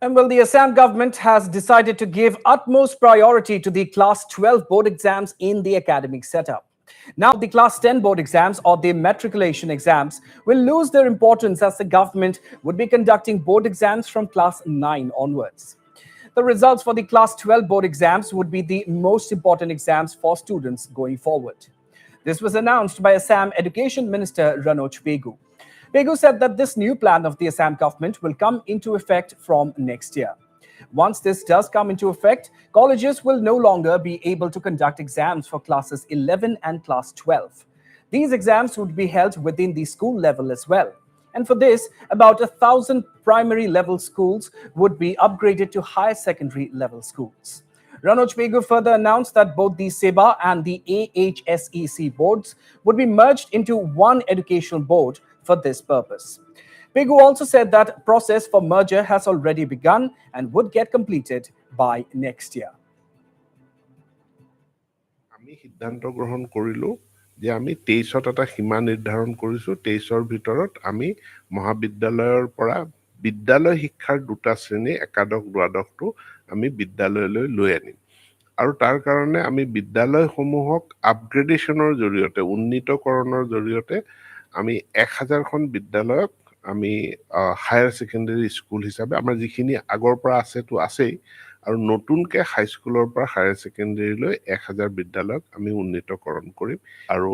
And well, the Assam government has decided to give utmost priority to the Class 12 board exams in the academic setup. Now, the Class 10 board exams or the matriculation exams will lose their importance as the government would be conducting board exams from Class 9 onwards. The results for the Class 12 board exams would be the most important exams for students going forward. This was announced by Assam Education Minister Ranoj Pegu. Pegu said that this new plan of the Assam government will come into effect from next year. Once this does come into effect, colleges will no longer be able to conduct exams for classes 11 and class 12. These exams would be held within the school level as well. And for this, about 1,000 primary level schools would be upgraded to higher secondary level schools. Ranoj Pegu further announced that both the SEBA and the AHSEC boards would be merged into one educational board for this purpose. Pegu also said that process for merger has already begun and would get completed by next year. আমি সিদ্ধান্ত গ্ৰহণ কৰিলো যে আমি 23ত এটা সীমা নিৰ্ধাৰণ কৰিছো 23ৰ ভিতৰত আমি মহাবিদ্যালয়ৰ পৰা বিদ্যালয় শিক্ষাৰ দুটা শ্ৰেণী একাদশ দ্বাদশটো আমি বিদ্যালয়লৈ লৈ আনিম আৰু তাৰ কাৰণে আমি বিদ্যালয়সমূহক আপগ্ৰেডেশনৰ জৰিয়তে উন্নীতকৰণৰ জৰিয়তে আমি 1000খন বিদ্যালয়ক আমি হায়াৰ সেকেন্ডাৰী স্কুল হিচাপে আমাৰ যিখিনি আগৰ পৰা আছে তো আছেই আৰু নতুনকে হাই স্কুলৰ পৰা হায়াৰ সেকেন্ডাৰীলৈ 1000 বিদ্যালয়ক আমি উন্নীতকৰণ কৰিম আৰু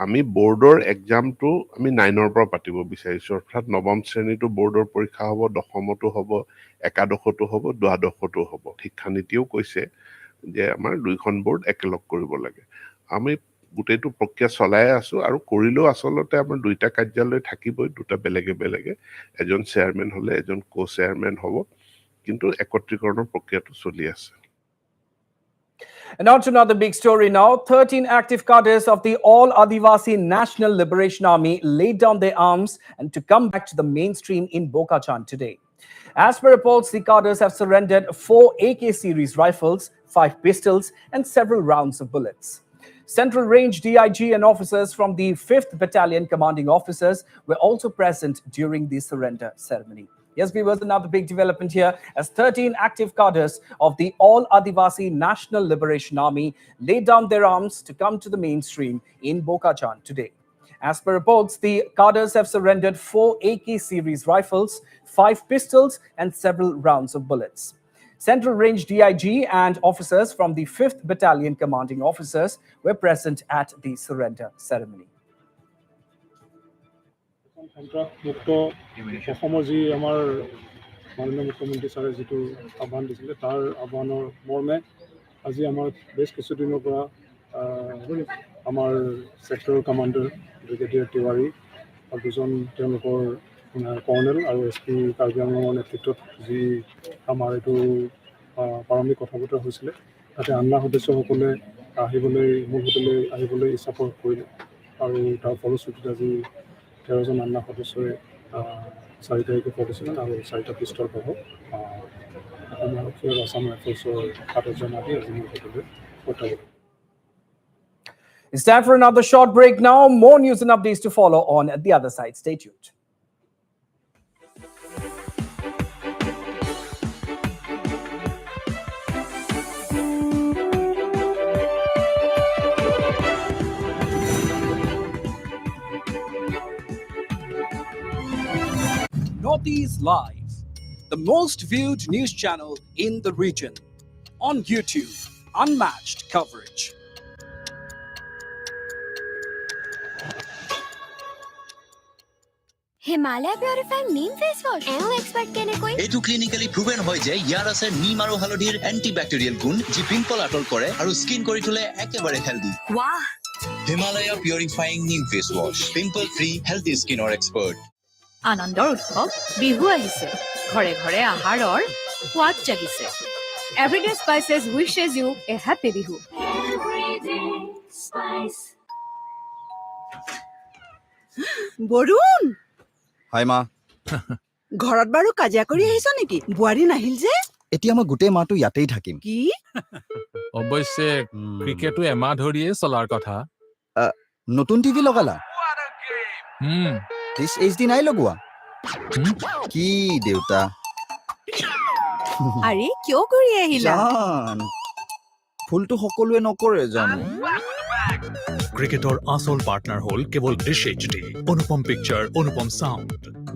আমি বোৰ্ডৰ এক্সামটো আমি 9ৰ পৰা পাতিব বিচাৰিছো অৰ্থাৎ নৱম শ্ৰেণীটো বোৰ্ডৰ পৰীক্ষা হ'ব দশমটো হ'ব একাদশটো হ'ব দ্বাদশটো হ'ব শিক্ষানীতিও কৈছে যে আমাৰ দুইখন বোৰ্ড একেলগ কৰিব লাগে আমি গোটেইটো প্ৰক্ৰিয়া চলাই আছো আৰু কৰিলেও আসলতে আমাৰ দুইটা কাৰ্যালয় থাকিবই দুটা বেলেগে বেলেগে এজন চেয়াৰম্যান হলে এজন কো চেয়াৰম্যান হ'ব কিন্তু একত্ৰীকৰণৰ প্ৰক্ৰিয়াটো চলি আছে And on to another big story now. 13 active cadres of the All Adivasi National Liberation Army laid down their arms and to come back to the mainstream in Bokachan today. As per reports, the cadres have surrendered 4 AK series rifles, 5 pistols, and several rounds of bullets. Central Range DIG and officers from the 5th Battalion commanding officers were also present during the surrender ceremony. Yes, viewers, another big development here as 13 active cadres of the All Adivasi National Liberation Army laid down their arms to come to the mainstream in Bokachan today. As per reports, the cadres have surrendered 4 AK series rifles, 5 pistols, and several rounds of bullets. Central Range DIG and officers from the 5th Battalion commanding officers were present at the surrender ceremony. অসমজি আমাৰ মাননীয় মুখ্যমন্ত্ৰী ছাৰে যেটো আহ্বান দিছিলে তাৰ আহ্বানৰ মৰ্মে আজি আমাৰ বেছ কিছুদিনৰ পৰা আমাৰ সেক্টৰ কমান্ডাৰ ব্ৰিগেডিয়াৰ তিৱাৰী আৰু দুজন তেওঁলোকৰ কৰ্নেল আৰু এছপি কাৰ্বি আংলঙৰ নেতৃত্বত যি আমাৰ এইটো প্ৰাৰম্ভিক কথা বতৰা হৈছিলে তাতে আন্না সদস্যসকলে আহিবলৈ মূল হোটেললৈ আহিবলৈ ইচ্ছা প্ৰকাশ কৰিলে আৰু তাৰ ফলশ্ৰুতিত আজি 13জন আন্না সদস্যই 4 তাৰিখে কৰিছিল আৰু 4টা পিষ্টল পাব আমাৰ আসাম ৰাইফলছৰ 7জন আদি আজি মূল হোটেললৈ পঠাব It's time for another short break now. More news and updates to follow on the other side. Stay tuned. Northeast Live, the most viewed news channel in the region. On YouTube, unmatched coverage. Himalaya Purified Neem Face Wash. এও expert কেনে কই? এটো clinically proven হয় যে ইয়ার আছে নিম আৰু হালধিৰ এন্টিব্যাকটেৰিয়েল গুণ যি পিম্পল আঁতৰ কৰে আৰু স্কিন কৰি তোলে একেবাৰে হেলদি বাহ Himalaya Purifying Neem Face Wash, pimple free healthy skinৰ এক্সপাৰ্ট আনন্দৰ উৎসৱ বিহু আহিছে ঘৰে ঘৰে আহাৰৰ সোৱাদ জাগিছে everyday spices wishes you a happy Bihu everyday spice Barun hi মা ঘৰত বাৰু কাজিয়া কৰি আহিছ নেকি বুৱাৰী নাহিল যে এতিয়া মই গোটেই মাহটো ইয়াতেই থাকিম কি অৱশ্যে ক্ৰিকেটো এমাহ ধৰিয়ে চলাৰ কথা নতুন টিভি লগালা দিছ এইচডি নাই লগোৱা কি দেউতা আৰে কিয় কৰি আহিলা জান ফুলটো সকলোৱে নকৰে জানো ক্ৰিকেটৰ আচল পাৰ্টনাৰ হ'ল কেৱল ডিছ এইচডি অনুপম পিকচাৰ অনুপম চাউণ্ড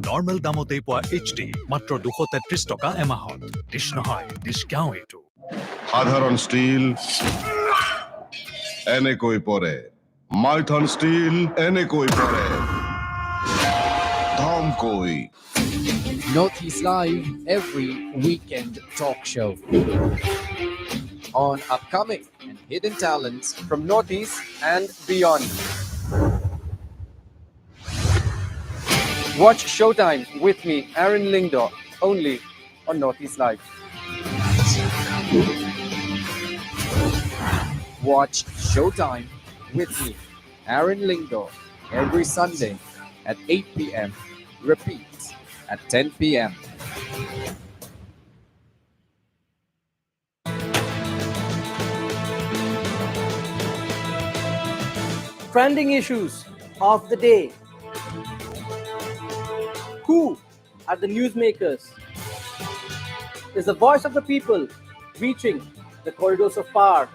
নৰ্মেল দামতেই পোৱা এইচডি মাত্ৰ 233 টকা এমাহত ডিছ নহয় ডিছকাউণ্ট এইটো সাধাৰণ ষ্টীল এনেকৈ পৰে মাইথন ষ্টীল এনেকৈ পৰে ধমকৈ Northeast Live every weekend talk show on upcoming and hidden talents from Northeast and beyond. Watch Showtime with me, Aaron Lingdor, only on Northeast Live. Watch Showtime with me, Aaron Lingdor, every Sunday at 8 p.m. Repeat at 10 p.m. Trending issues of the day. Who are the newsmakers? Is the voice of the people reaching the corridors of power?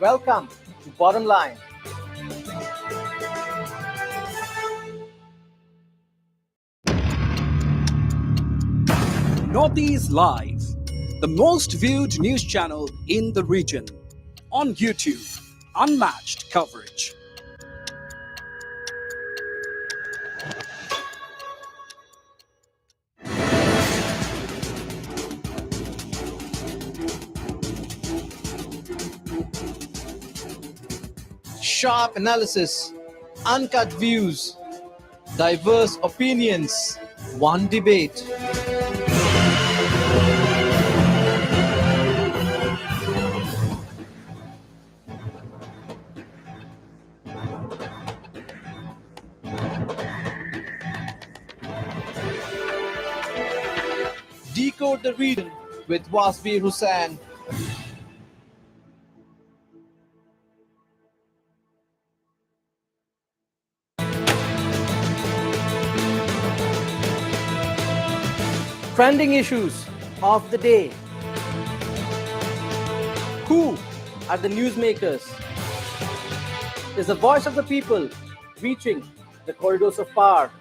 Welcome to Bottom Line. Northeast Live, the most viewed news channel in the region. On YouTube, unmatched coverage. Sharp analysis, uncut views, diverse opinions, one debate. Decode the region with Wasfi Hussain. Trending issues of the day. Who are the newsmakers? Is the voice of the people reaching the corridors of power?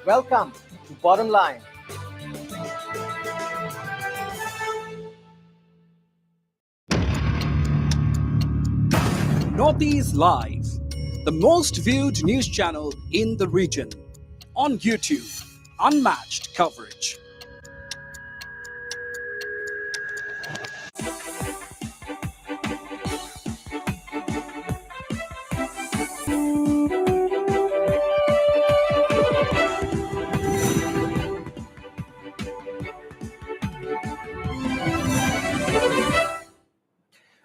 Welcome to Bottom Line. Northeast Live, the most viewed news channel in the region. On YouTube, unmatched coverage.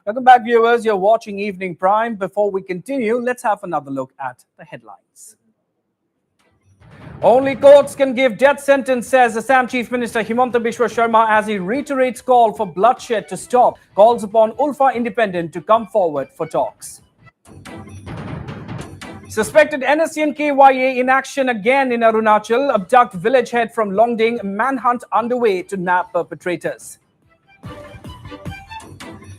Welcome back, viewers. You're watching Evening Prime. Before we continue, let's have another look at the headlines. Only courts can give death sentence, says Assam Chief Minister Himanta Biswa Sharma as he reiterates call for bloodshed to stop, calls upon Ulfa Independent to come forward for talks. Suspected NSC and KYA in action again in Arunachal, abduct village head from Longding, manhunt underway to nab perpetrators.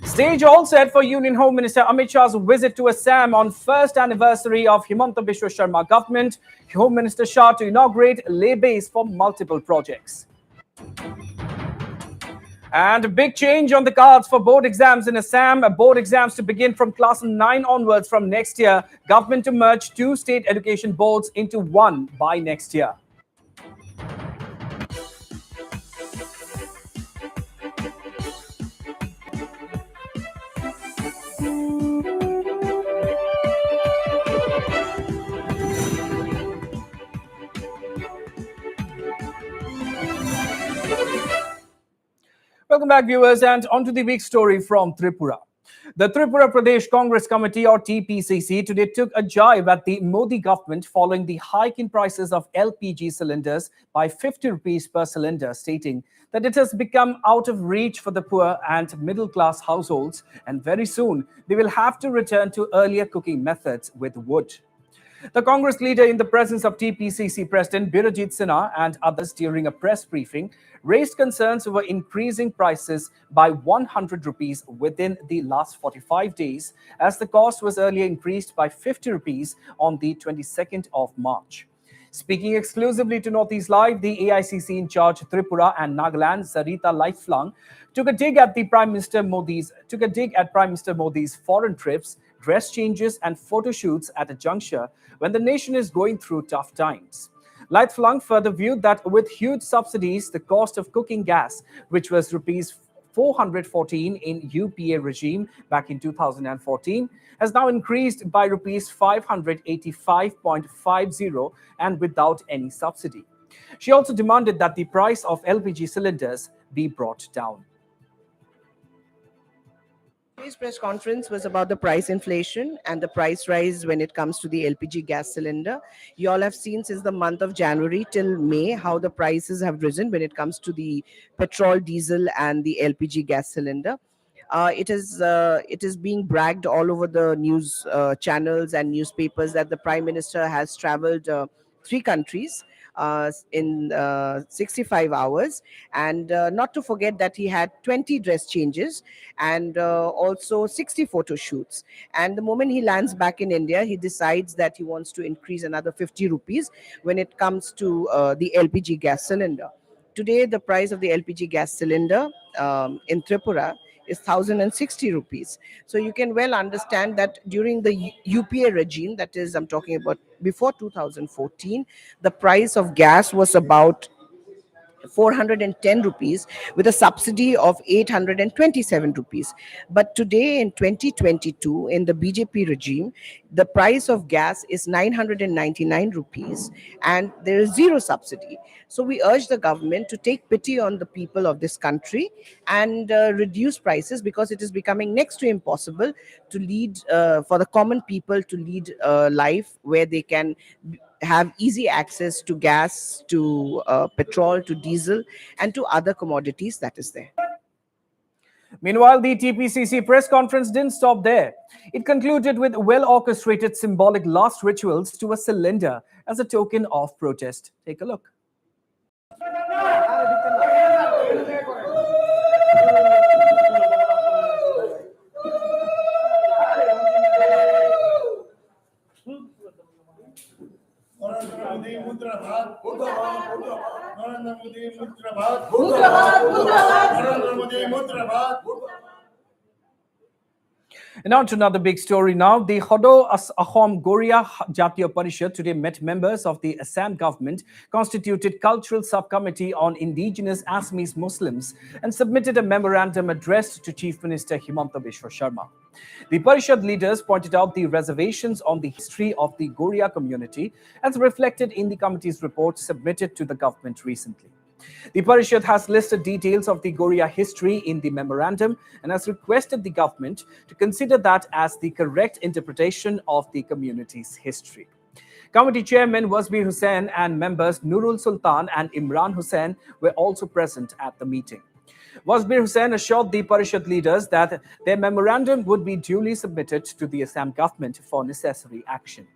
Stage all set for Union Home Minister Amit Shah's visit to Assam on first anniversary of Himanta Biswa Sharma government. Home Minister Shah to inaugurate lay base for multiple projects. And a big change on the cards for board exams in Assam. Board exams to begin from class 9 onwards from next year. Government to merge 2 state education boards into one by next year. Welcome back, viewers, and on to the week's story from Tripura. The Tripura Pradesh Congress Committee, or TPCC, today took a jibe at the Modi government following the hike in prices of LPG cylinders by 50 rupees per cylinder, stating that it has become out of reach for the poor and middle-class households, and very soon they will have to return to earlier cooking methods with wood. The Congress leader, in the presence of TPCC President Birajit Sinha and others during a press briefing, raised concerns over increasing prices by 100 rupees within the last 45 days, as the cost was earlier increased by 50 rupees on the 22nd of March. Speaking exclusively to Northeast Live, the AICC in charge Tripura and Nagaland, Sarita Lifelong, took a dig at Prime Minister Modi's foreign trips, dress changes, and photo shoots at a juncture when the nation is going through tough times. Lifelong further viewed that with huge subsidies, the cost of cooking gas, which was rupees 414 in UPA regime back in 2014, has now increased by rupees 585.50 and without any subsidy. She also demanded that the price of LPG cylinders be brought down. Today's press conference was about the price inflation and the price rise when it comes to the LPG gas cylinder. You all have seen since the month of January till May how the prices have risen when it comes to the petrol, diesel, and the LPG gas cylinder. It is being bragged all over the news channels and newspapers that the Prime Minister has traveled 3 countries in 65 hours, and not to forget that he had 20 dress changes and also 60 photo shoots. And the moment he lands back in India, he decides that he wants to increase another 50 rupees when it comes to the LPG gas cylinder. Today, the price of the LPG gas cylinder in Tripura is 1,060 rupees. So you can well understand that during the UPA regime, that is, I'm talking about before 2014, the price of gas was about 410 rupees with a subsidy of 827 rupees. But today in 2022, in the BJP regime, the price of gas is 999 rupees and there is zero subsidy. So we urge the government to take pity on the people of this country and reduce prices, because it is becoming next to impossible to lead, for the common people to lead a life where they can have easy access to gas, to petrol, to diesel, and to other commodities that is there. Meanwhile, the TPCC press conference didn't stop there. It concluded with well-orchestrated symbolic last rituals to a cylinder as a token of protest. Take a look. And on to another big story now. The Hodo Assam Guria Parishad today met members of the Assam government, constituted Cultural Subcommittee on Indigenous Assamese Muslims, and submitted a memorandum addressed to Chief Minister Himanta Biswa Sharma. The Parishad leaders pointed out the reservations on the history of the Guria community as reflected in the committee's report submitted to the government recently. The Parishad has listed details of the Guria history in the memorandum and has requested the government to consider that as the correct interpretation of the community's history. Committee Chairman Wasbir Hussain and members Nurul Sultan and Imran Hussain were also present at the meeting. Wasbir Hussain assured the Parishad leaders that their memorandum would be duly submitted to the Assam government for necessary action.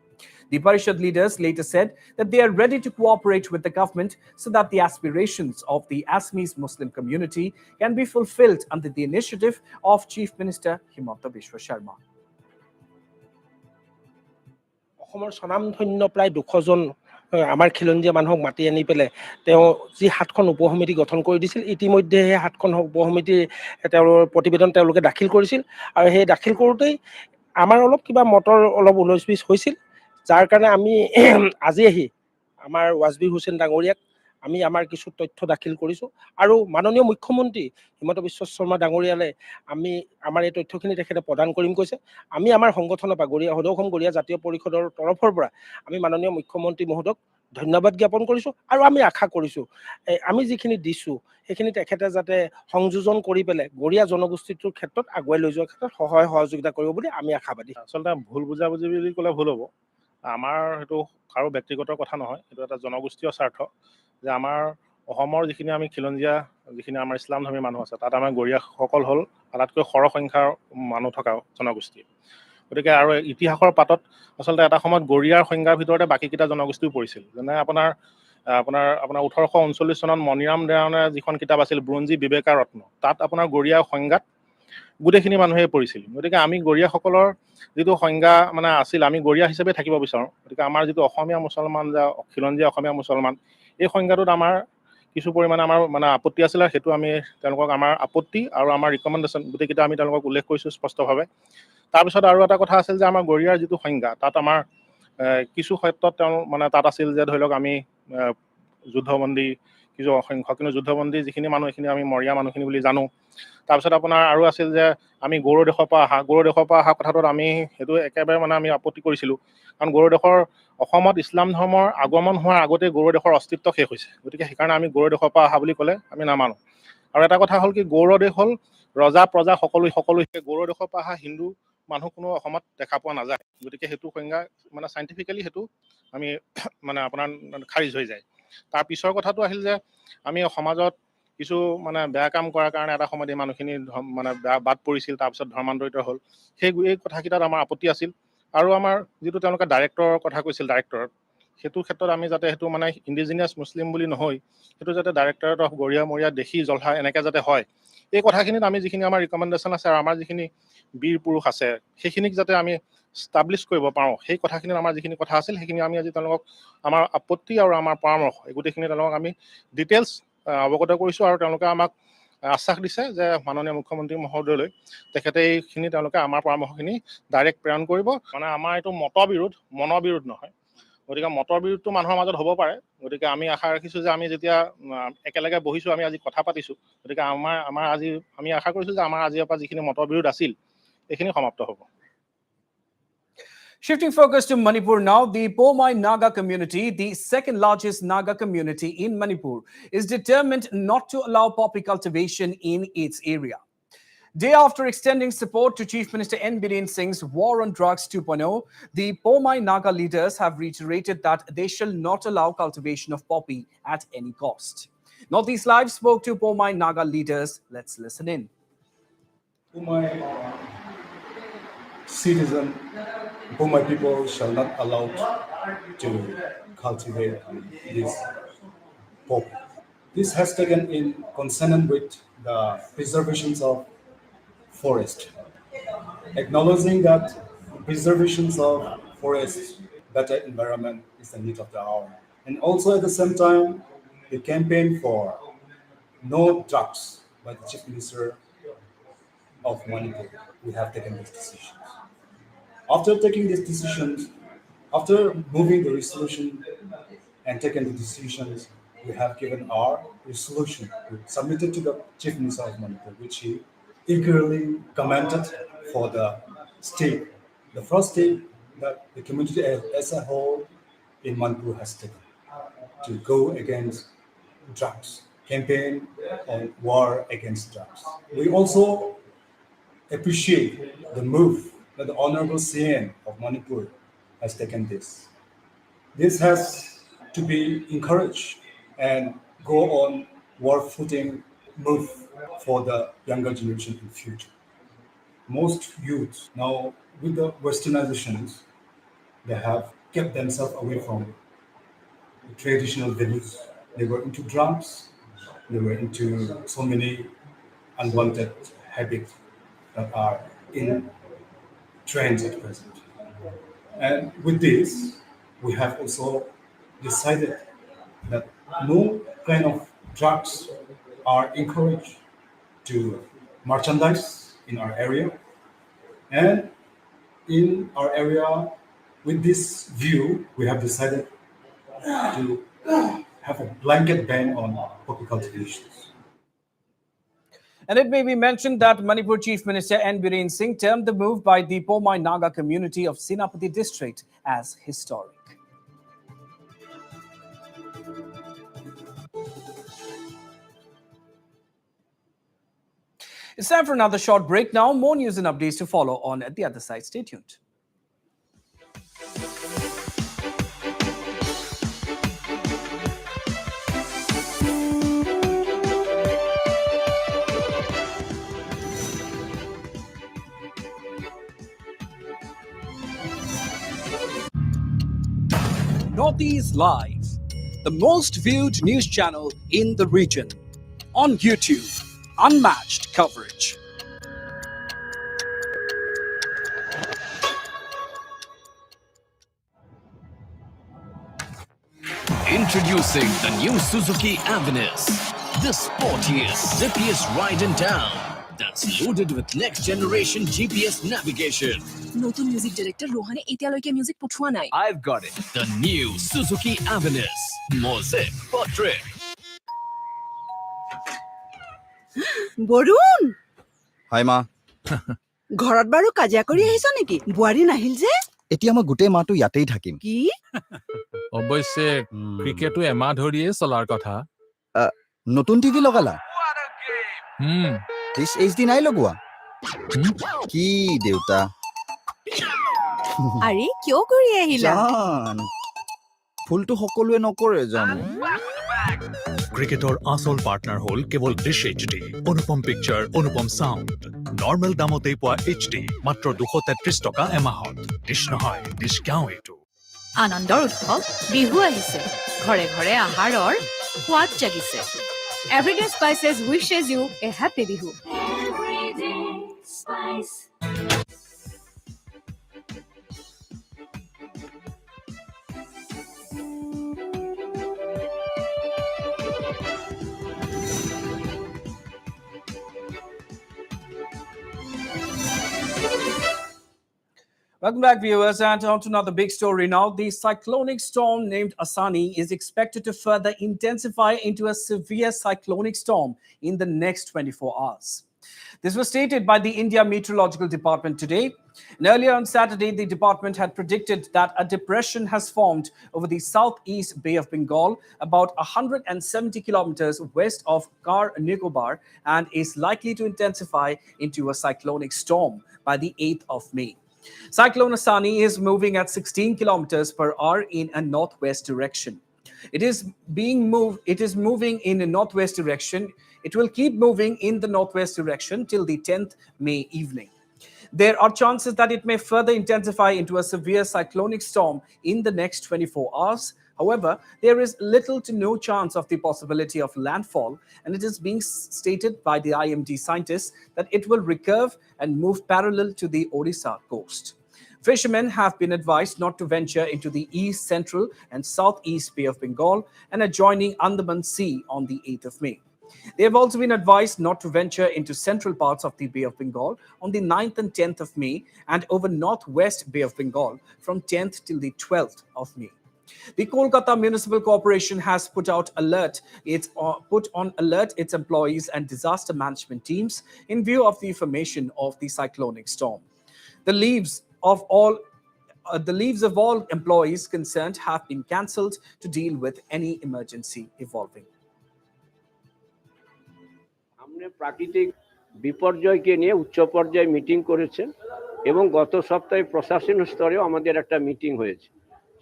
The Parishad leaders later said that they are ready to cooperate with the government so that the aspirations of the Assamese Muslim community can be fulfilled under the initiative of Chief Minister Himanta Biswa Sharma. অসমৰ স্বনামধন্য প্ৰায় 200 জন আমাৰ খিলঞ্জীয়া মানুহক মাতি আনি পেলাই তেওঁ যি 7খন উপসমিতি গঠন কৰি দিছিল, ইতিমধ্যে সেই 7খন উপসমিতি তেওঁৰ প্ৰতিবেদন তেওঁলোকে দাখিল কৰিছিল আৰু সেই দাখিল কৰোতেই আমাৰ অলপ কিবা মটৰ অলপ 19-20 হৈছিল, যাৰ কাৰণে আমি আজি আহি আমাৰ ৱাজবিৰ হুছেইন ডাঙৰীয়াক আমি আমাৰ কিছু তথ্য দাখিল কৰিছো আৰু মাননীয় মুখ্যমন্ত্ৰী হিমন্ত বিশ্ব শৰ্মা ডাঙৰীয়ালে আমি আমাৰ এই তথ্যখিনি তেখেতে প্ৰদান কৰিম কৈছে। আমি আমাৰ সংগঠনৰ পৰা সদৌ অসম গৰিয়া জাতীয় পৰিষদৰ তৰফৰ পৰা আমি মাননীয় মুখ্যমন্ত্ৰী মহোদয়ক ধন্যবাদ জ্ঞাপন কৰিছো আৰু আমি আশা কৰিছো আমি যিখিনি দিছো সেইখিনি তেখেতে যাতে সংযোজন কৰি পেলাই গৰিয়া জনগোষ্ঠীটোৰ ক্ষেত্ৰত আগুৱাই লৈ যোৱাৰ ক্ষেত্ৰত সহায় সহযোগিতা কৰিব বুলি আমি আশাবাদী। আচলতে ভুল বুজাবুজি বুলি ক'লে ভুল হ'ব। আমাৰ সেইটো কাৰো ব্যক্তিগত কথা নহয়, এইটো এটা জনগোষ্ঠীয় স্বাৰ্থ যে আমাৰ অসমৰ যিখিনি আমি খিলঞ্জীয়া যিখিনি আমাৰ ইছলামধৰ্মী মানুহ আছে তাত আমাৰ গৰিয়াসকল হ'ল আটাইতকৈ সৰহ সংখ্যাৰ মানুহ থকা জনগোষ্ঠী। গতিকে আৰু ইতিহাসৰ পাতত আচলতে এটা সময়ত গৰিয়াৰ সংজ্ঞাৰ ভিতৰতে বাকীকেইটা জনগোষ্ঠীও পৰিছিল। যেনে আপোনাৰ 1839 চনত মণিৰাম দেৱানৰ যিখন কিতাপ আছিল বুৰঞ্জী বিবেকা ৰত্ন, তাত আপোনাৰ গৰিয়াৰ সংজ্ঞাত গোটেইখিনি মানুহেই পৰিছিল। গতিকে আমি গৰিয়াসকলৰ যিটো সংজ্ঞা মানে আছিল, আমি গৰিয়া হিচাপে থাকিব বিচাৰোঁ। গতিকে আমাৰ যিটো অসমীয়া মুছলমান বা খিলঞ্জীয়া অসমীয়া মুছলমান, এই সংজ্ঞাটোত আমাৰ কিছু পৰিমাণে আমাৰ মানে আপত্তি আছিলে। সেইটো আমি তেওঁলোকক আমাৰ আপত্তি আৰু আমাৰ ৰিকমেণ্ডেশ্যন গোটেইকেইটা আমি তেওঁলোকক উল্লেখ কৰিছোঁ স্পষ্টভাৱে। তাৰপিছত আৰু এটা কথা আছিল যে আমাৰ গৰিয়াৰ যিটো সংজ্ঞা, তাত আমাৰ কিছু ক্ষেত্ৰত তেওঁ মানে তাত আছিল যে ধৰি লওক আমি যুদ্ধবন্দী কিছু অসংখ্য, কিন্তু যুদ্ধবন্দী যিখিনি মানুহ সেইখিনি আমি মৰীয়া মানুহখিনি বুলি জানো। তাৰপিছত আপোনাৰ আৰু আছিল যে আমি গৌৰদেশৰ পৰা অহা কথাটোত আমি সেইটো একেবাৰে মানে আমি আপত্তি কৰিছিলোঁ। কাৰণ গৌৰদেশৰ অসমত ইছলাম ধৰ্মৰ আগমন হোৱাৰ আগতেই গৌৰদেশৰ অস্তিত্ব শেষ হৈছে। গতিকে সেইকাৰণে আমি গৌৰদেশৰ পৰা অহা বুলি ক'লে আমি নামানো। আৰু এটা কথা হ'ল কি, গৌৰদেশ হ'ল ৰজা প্ৰজা সকলো গৌৰদেশৰ পৰা অহা হিন্দু মানুহ কোনো অসমত দেখা পোৱা নাযায়। গতিকে সেইটো সংজ্ঞা মানে চাইণ্টিফিকেলি সেইটো আমি মানে আপোনাৰ খাৰিজ হৈ যায়। তাৰ পিছৰ কথাটো আহিল যে আমি সমাজত কিছু মানে বেয়া কাম কৰাৰ কাৰণে এটা সময়ত এই মানুহখিনি মানে বেয়া বাদ পৰিছিল, তাৰপিছত ধৰ্মান্তৰিত হ'ল। এই কথাকেইটাত আমাৰ আপত্তি আছিল। আৰু আমাৰ যিটো তেওঁলোকে ডাইৰেক্টৰৰ কথা কৈছিল, ডাইৰেক্টৰত সেইটো ক্ষেত্ৰত আমি যাতে সেইটো মানে ইণ্ডিজিনিয়াছ মুছলিম বুলি নহয়, সেইটো যাতে ডাইৰেক্টৰেট অফ গৰিয়া মৰিয়া দেশী জলহা এনেকৈ যাতে হয়, এই কথাখিনিত আমি যিখিনি আমাৰ ৰিকমেণ্ডেশ্যন আছে আৰু আমাৰ যিখিনি বীৰ পুৰুষ আছে সেইখিনিক যাতে আমি ষ্টাব্লিছ কৰিব পাৰোঁ, সেই কথাখিনিত আমাৰ যিখিনি কথা আছিল সেইখিনি আমি আজি তেওঁলোকক আমাৰ আপত্তি আৰু আমাৰ পৰামৰ্শ এই গোটেইখিনি তেওঁলোকক আমি ডিটেইলছ অৱগত কৰিছোঁ। আৰু তেওঁলোকে আমাক আশ্বাস দিছে যে মাননীয় মুখ্যমন্ত্ৰী মহোদয়লৈ তেখেতে এইখিনি তেওঁলোকে আমাৰ পৰামৰ্শখিনি ডাইৰেক্ট প্ৰেৰণ কৰিব। মানে আমাৰ এইটো মনোবিৰোধ নহয়। গতিকে মতৰ বিৰোধটো মানুহৰ মাজত হ'ব পাৰে। গতিকে আমি আশা ৰাখিছোঁ যে আমি যেতিয়া একেলগে বহিছোঁ, আমি আজি কথা পাতিছোঁ, গতিকে আমাৰ আজি আমি আশা কৰিছোঁ যে আমাৰ আজিৰ পৰা যিখিনি মতৰ বিৰোধ আছিল এইখিনি সমাপ্ত হ'ব। Shifting focus to Manipur now, the Poomi Naga community, the second largest Naga community in Manipur, is determined not to allow poppy cultivation in its area. Day after extending support to Chief Minister N. Biren Singh's War on Drugs 2.0, the Poomi Naga leaders have reiterated that they shall not allow cultivation of poppy at any cost. Northeast Live spoke to Poomi Naga leaders. Let's listen in. Poomi citizen, Poomi people shall not allow to cultivate this poppy. This has taken in consonant with the preservations of forest, acknowledging that preservations of forests, better environment is the need of the hour. And also at the same time, the campaign for no drugs by the Chief Minister of Manipur, we have taken these decisions. After taking these decisions, after moving the resolution and taking the decisions, we have given our resolution, we submitted to the Chief Minister of Manipur, which he eagerly commented for the step, the first step that the community as a whole in Manipur has taken to go against drugs, campaign on war against drugs. We also appreciate the move that the Honorable CM of Manipur has taken this. This has to be encouraged and go on war footing move for the younger generation in future. Most youths now with the westernizations, they have kept themselves away from the traditional values. They were into drugs, they were into so many unwanted habits that are in trends at present. And with this, we have also decided that no kind of drugs are encouraged to merchandise in our area. And in our area, with this view, we have decided to have a blanket ban on poppy cultivations. And it may be mentioned that Manipur Chief Minister N. Biren Singh termed the move by the Poomi Naga community of Senapati district as historic. It's time for another short break now. More news and updates to follow on at the other side. Stay tuned. Northeast Live, the most viewed news channel in the region. On YouTube, unmatched coverage. Introducing the new Suzuki Avenue, the sportiest, zippiest ride in town that's loaded with next generation GPS navigation. নতুন music director ৰোহানে এতিয়ালৈকে music পঠোৱা নাই। I've got it. The new Suzuki Avenue, Mosaic Portrait. Barun, hi মা। ঘৰত বাৰু কাজিয়া কৰি আহিছ নেকি? বোৱাৰী নাহিল যে? এতিয়া মই গোটেই মাহটো ইয়াতেই থাকিম। কি? অৱশ্যে ক্ৰিকেটো এমাহ ধৰিয়ে চলাৰ কথা। নতুন টিভি লগালা? দিছ HD নাই লগোৱা? কি দেউতা? আৰে কিয় কৰি আহিলা? জান, ফুলটো সকলোৱে নকৰে জানো। ক্ৰিকেটৰ আচল পাৰ্টনাৰ হ'ল কেৱল ডিছ HD, অনুপম পিকচাৰ, অনুপম চাউণ্ড। নৰ্মেল দামতেই পোৱা HD, মাত্ৰ 233 টকা এমাহত। ডিছ নহয়, ডিছ গাঁও এইটো। আনন্দৰ উৎসৱ বিহু আহিছে, ঘৰে ঘৰে আহাৰৰ সোৱাদ জাগিছে। Everyday spices wishes you a happy Bihu. Welcome back, viewers, and on to another big story now. The cyclonic storm named Asani is expected to further intensify into a severe cyclonic storm in the next 24 hours. This was stated by the India Meteorological Department today. And earlier on Saturday, the department had predicted that a depression has formed over the southeast Bay of Bengal, about 170 kilometers west of Car Nicobar, and is likely to intensify into a cyclonic storm by the 8th of May. Cyclone Asani is moving at 16 kilometers per hour in a northwest direction. It is moving in a northwest direction. It will keep moving in the northwest direction till the 10th May evening. There are chances that it may further intensify into a severe cyclonic storm in the next 24 hours. However, there is little to no chance of the possibility of landfall, and it is being stated by the IMD scientists that it will recurve and move parallel to the Odisha coast. Fishermen have been advised not to venture into the east, central, and southeast Bay of Bengal and adjoining Andaman Sea on the 8th of May. They have also been advised not to venture into central parts of the Bay of Bengal on the 9th and 10th of May and over northwest Bay of Bengal from 10th till the 12th of May. The Kolkata Municipal Corporation has put on alert its employees and disaster management teams in view of the formation of the cyclonic storm. The leaves of all employees concerned have been cancelled to deal with any emergency evolving. প্রাকৃতিক বিপর্যয়কে নিয়ে উচ্চ পর্যায়ে meeting করেছেন এবং গত সপ্তাহে প্রশাসন স্তরেও আমাদের একটা মিটিং হয়েছে।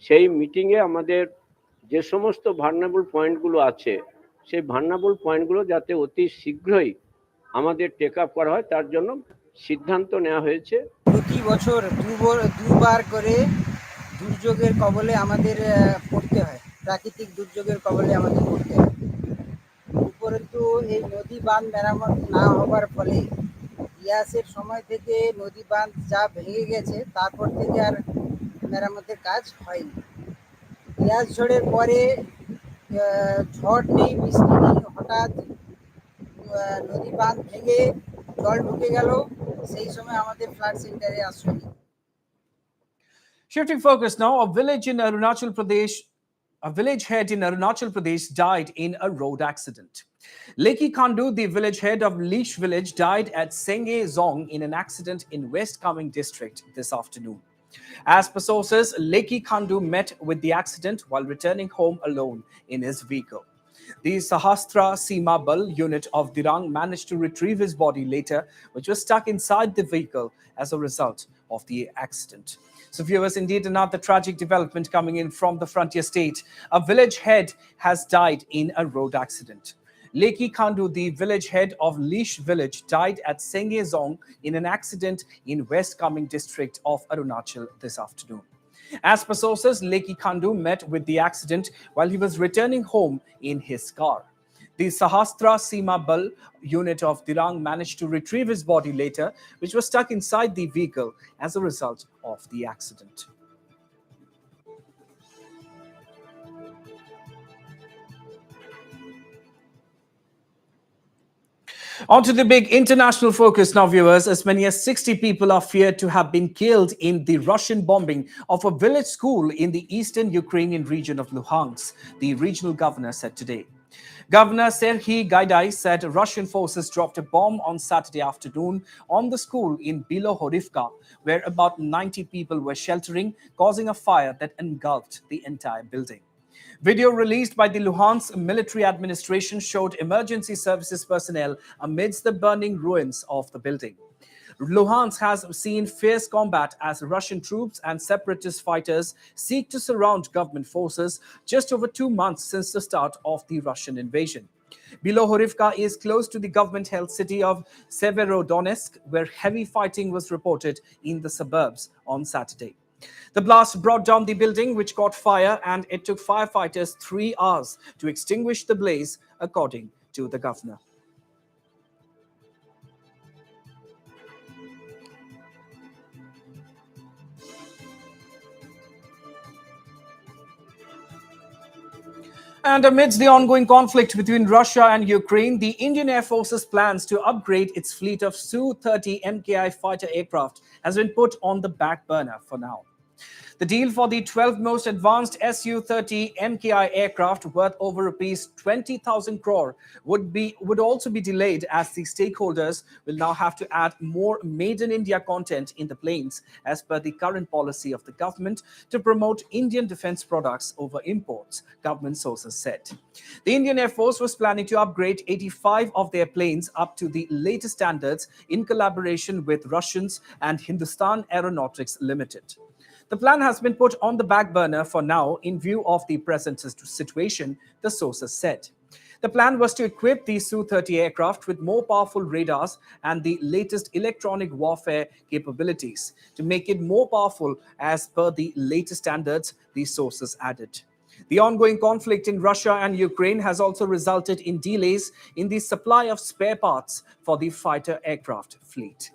সেই মিটিংয়ে আমাদের যে সমস্ত ভালনারেবল পয়েন্টগুলো আছে সেই ভালনারেবল পয়েন্টগুলো যাতে অতি শীঘ্রই আমাদের টেক আপ করা হয় তার জন্য সিদ্ধান্ত নেওয়া হয়েছে। প্রতি বছর দুবার করে দুর্যোগের কবলে আমাদের পড়তে হয়, প্রাকৃতিক দুর্যোগের কবলে আমাদের পড়তে হয়। উপরন্তু এই নদী বাঁধ মেরামত না হওয়ার ফলে ইয়াসের সময় থেকে নদী বাঁধ যা ভেঙে গেছে তারপর থেকে আর মেরামতের কাজ হয়নি। ইয়াস ঝড়ের পরে ঝড় নেই, বৃষ্টি নেই, হঠাৎ নদী বাঁধ ভেঙে জল ঢুকে গেল, সেই সময় আমাদের ফ্লাড সেন্টারে আশ্রয় নিই। Shifting focus now, a village head in Arunachal Pradesh died in a road accident. Leki Khandu, the village head of Leash village, died at Senge Zong in an accident in West Kameng district this afternoon. As per sources, Leki Khandu met with the accident while returning home alone in his vehicle. The Sahastra Seema Bal unit of Dirang managed to retrieve his body later, which was stuck inside the vehicle as a result of the accident. So viewers, indeed another tragic development coming in from the frontier state. A village head has died in a road accident. Leki Khandu, the village head of Leash village, died at Senge Zong in an accident in West Kameng district of Arunachal this afternoon. As per sources, Leki Khandu met with the accident while he was returning home in his car. The Sahastra Seema Bal unit of Dirang managed to retrieve his body later, which was stuck inside the vehicle as a result of the accident. On to the big international focus now, viewers. As many as 60 people are feared to have been killed in the Russian bombing of a village school in the eastern Ukrainian region of Luhansk, the regional governor said today. Governor Serhiy Gaidai said Russian forces dropped a bomb on Saturday afternoon on the school in Bilohorivka, where about 90 people were sheltering, causing a fire that engulfed the entire building. Video released by the Luhansk military administration showed emergency services personnel amidst the burning ruins of the building. Luhansk has seen fierce combat as Russian troops and separatist fighters seek to surround government forces just over 2 months since the start of the Russian invasion. Bilohorivka is close to the government-held city of Severodonetsk, where heavy fighting was reported in the suburbs on Saturday. The blast brought down the building, which caught fire, and it took firefighters 3 hours to extinguish the blaze, according to the governor. And amidst the ongoing conflict between Russia and Ukraine, the Indian Air Force's plans to upgrade its fleet of Su-30 MKI fighter aircraft has been put on the back burner for now. The deal for the 12 most advanced Su-30 MKI aircraft worth over rupees 20,000 crore would also be delayed, as the stakeholders will now have to add more made in India content in the planes, as per the current policy of the government to promote Indian defense products over imports, government sources said. The Indian Air Force was planning to upgrade 85 of their planes up to the latest standards in collaboration with Russians and Hindustan Aeronautics Limited. The plan has been put on the back burner for now in view of the present situation, the sources said. The plan was to equip the Su-30 aircraft with more powerful radars and the latest electronic warfare capabilities to make it more powerful as per the latest standards, the sources added. The ongoing conflict in Russia and Ukraine has also resulted in delays in the supply of spare parts for the fighter aircraft fleet.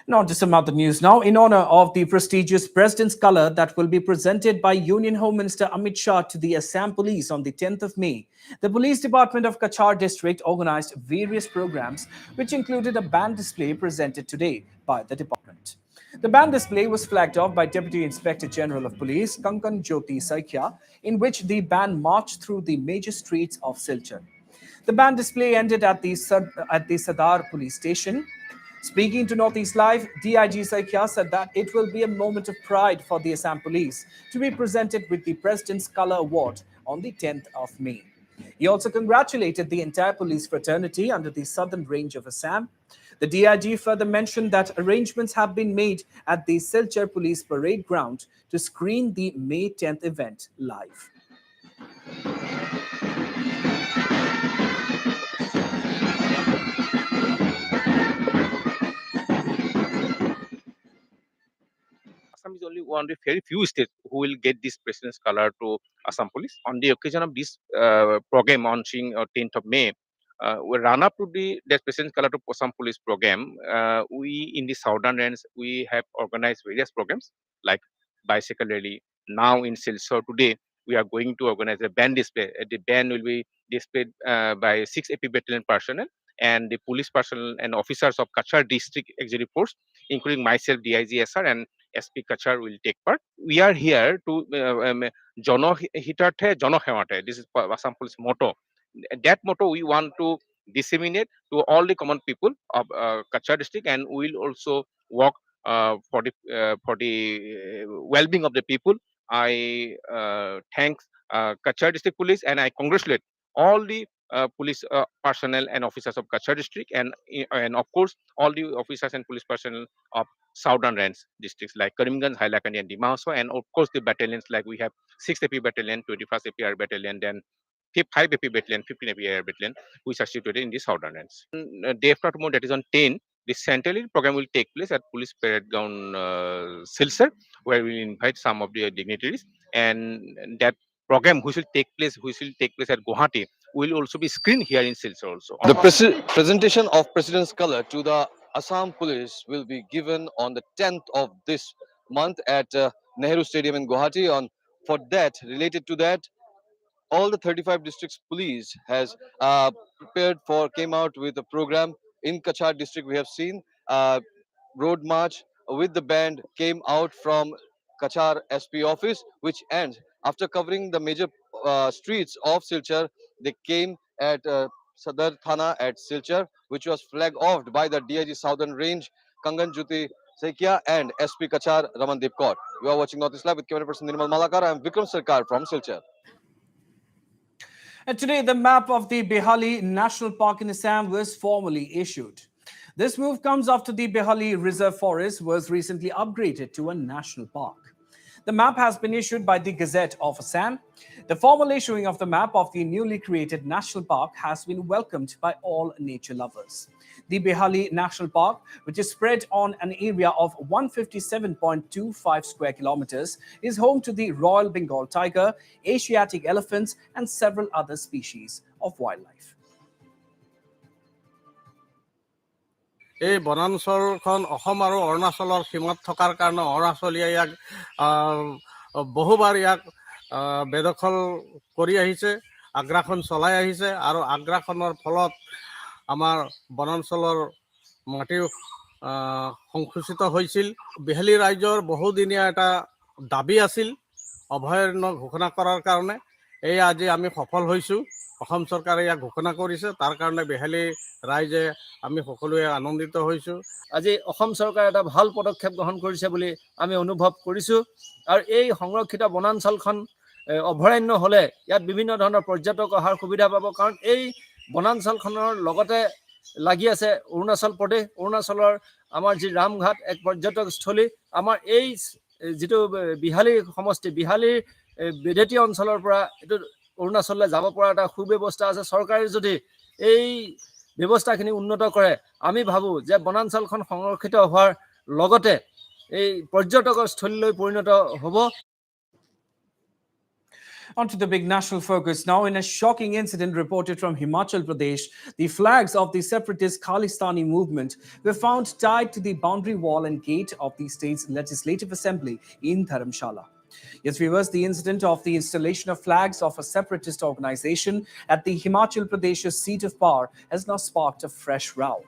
Not just some other news now. In honor of the prestigious President's Color that will be presented by Union Home Minister Amit Shah to the Assam Police on the 10th of May, the Police Department of Kachar District organized various programs, which included a band display presented today by the department. The band display was flagged off by Deputy Inspector General of Police Kankan Jyoti Saikia, in which the band marched through the major streets of Silchar. The band display ended at the Sadar Police Station. Speaking to Northeast Live, DIG Saikia said that it will be a moment of pride for the Assam Police to be presented with the President's Color Award on the 10th of May. He also congratulated the entire police fraternity under the southern range of Assam. The DIG further mentioned that arrangements have been made at the Silchar Police Parade Ground to screen the May 10th event live. Assam is only one of the very few states who will get this President's Color to Assam Police. On the occasion of this program launching 10th of May, we run up to the President's Color to Assam Police program. We in the southern range, we have organized various programs like bicycle rally. Now in Silchar today, we are going to organize a band display. The band will be displayed by 6 AP battalion personnel and the police personnel and officers of Kachar district executive force, including myself, DIG SR, and SP Kachar will take part. We are here to Jono Hitarthe, Jono Hemate. This is Assam Police motto. That motto we want to disseminate to all the common people of Kachar district, and we will also work for the well-being of the people. I thank Kachar district police, and I congratulate all the police personnel and officers of Kachar district, and of course all the officers and police personnel of southern range districts like Karimganj, Hailakandi, and Dimauso, and of course the battalions like we have 6th AP battalion, 21st APR battalion, then 5 AP battalion, 15 AP air battalion, which are situated in the southern ends. Day after tomorrow, that is on 10, the central program will take place at Police Parade Ground, Silsar, where we will invite some of the dignitaries, and that program which will take place at Guwahati will also be screened here in Silsar also. The presentation of President's Color to the Assam Police will be given on the 10th of this month at Nehru Stadium in Guwahati. For that, related to that, all the 35 districts police has came out with a program. In Kachar district, we have seen road march with the band came out from Kachar SP office, which ends after covering the major streets of Silchar. They came at Sadar Thana at Silchar, which was flagged off by the DIG Southern Range, Kangan Jyoti Sekia and SP Kachar Ramandeep Kaur. You are watching Northeast Live with camera person Nirmal Malakar. I am Vikram Sarkar from Silchar. And today, the map of the Behali National Park in Assam was formally issued. This move comes after the Behali Reserve Forest was recently upgraded to a national park. The map has been issued by the Gazette of Assam. The formal issuing of the map of the newly created national park has been welcomed by all nature lovers. The Behali National Park, which is spread on an area of 157.25 square kilometers, is home to the Royal Bengal tiger, Asiatic elephants, and several other species of wildlife. এই বনাঞ্চলখন অসম আৰু অৰুণাচলৰ সীমাত থকাৰ কাৰণে অৰুণাচলীয়ে ইয়াক বহুবাৰ ইয়াক বেদখল কৰি আহিছে, আগ্ৰাসন চলাই আহিছে আৰু আগ্ৰাসনৰ ফলত আমাৰ বনাঞ্চলৰ মাটি সংকুচিত হৈছিল। বেহালি ৰাইজৰ বহুদিনীয়া এটা দাবী আছিল অভয়াৰণ্য ঘোষণা কৰাৰ কাৰণে। এই আজি আমি সফল হৈছোঁ। অসম চৰকাৰে ইয়াক ঘোষণা কৰিছে, তাৰ কাৰণে বেহালি ৰাইজে আমি সকলোৱে আনন্দিত হৈছোঁ। আজি অসম চৰকাৰে এটা ভাল পদক্ষেপ গ্ৰহণ কৰিছে বুলি আমি অনুভৱ কৰিছোঁ। আৰু এই সংৰক্ষিত বনাঞ্চলখন অভয়াৰণ্য হ'লে ইয়াত বিভিন্ন ধৰণৰ পৰ্যটক অহাৰ সুবিধা পাব, কাৰণ এই বনাঞ্চলখনৰ লগতে লাগি আছে অৰুণাচল প্ৰদেশ। অৰুণাচলৰ আমাৰ যি ৰামঘাট এক পৰ্যটকস্থলী, আমাৰ এই যিটো বিহালী সমষ্টি, বিহালীৰ বেদেতি অঞ্চলৰ পৰা এইটো অৰুণাচললৈ যাব পৰা এটা সুব্যৱস্থা আছে। চৰকাৰে যদি এই ব্যৱস্থাখিনি উন্নত কৰে, আমি ভাবোঁ যে বনাঞ্চলখন সংৰক্ষিত হোৱাৰ লগতে এই পৰ্যটকৰ স্থলীলৈ পৰিণত হ'ব। On to the big national focus now. In a shocking incident reported from Himachal Pradesh, the flags of the separatist Khalistani movement were found tied to the boundary wall and gate of the state's legislative assembly in Dharamshala. Yes, viewers, the incident of the installation of flags of a separatist organization at the Himachal Pradesh's seat of power has now sparked a fresh row.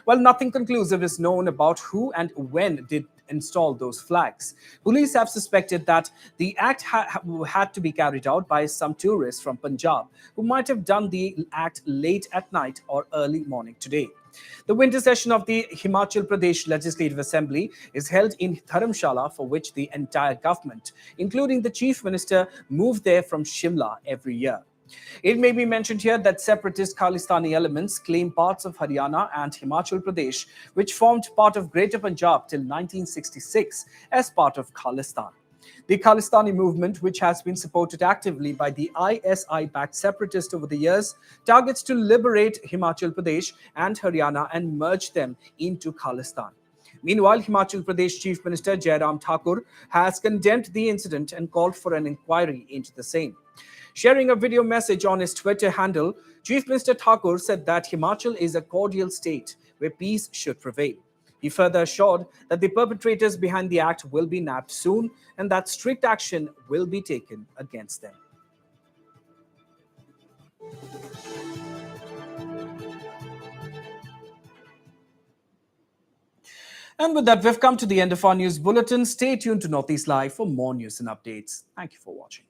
Well, nothing conclusive is known about who and when did install those flags. Police have suspected that the act had to be carried out by some tourists from Punjab who might have done the act late at night or early morning today. The winter session of the Himachal Pradesh Legislative Assembly is held in Dharamshala, for which the entire government, including the Chief Minister, move there from Shimla every year. It may be mentioned here that separatist Khalistani elements claim parts of Haryana and Himachal Pradesh, which formed part of Greater Punjab till 1966, as part of Khalistan. The Khalistani movement, which has been supported actively by the ISI-backed separatists over the years, targets to liberate Himachal Pradesh and Haryana and merge them into Khalistan. Meanwhile, Himachal Pradesh Chief Minister Jairam Thakur has condemned the incident and called for an inquiry into the same. Sharing a video message on his Twitter handle, Chief Minister Thakur said that Himachal is a cordial state where peace should prevail. He further assured that the perpetrators behind the act will be nabbed soon and that strict action will be taken against them. And with that, we've come to the end of our news bulletin. Stay tuned to Northeast Live for more news and updates. Thank you for watching.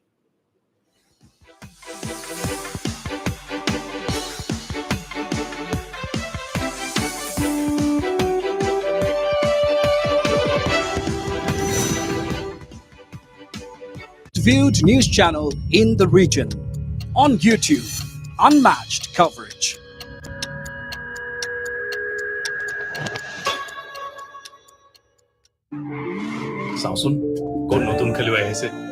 Viewed news channel in the region. On YouTube, unmatched coverage. চাওচোন কোন নতুন খেলুৱৈ আহিছে।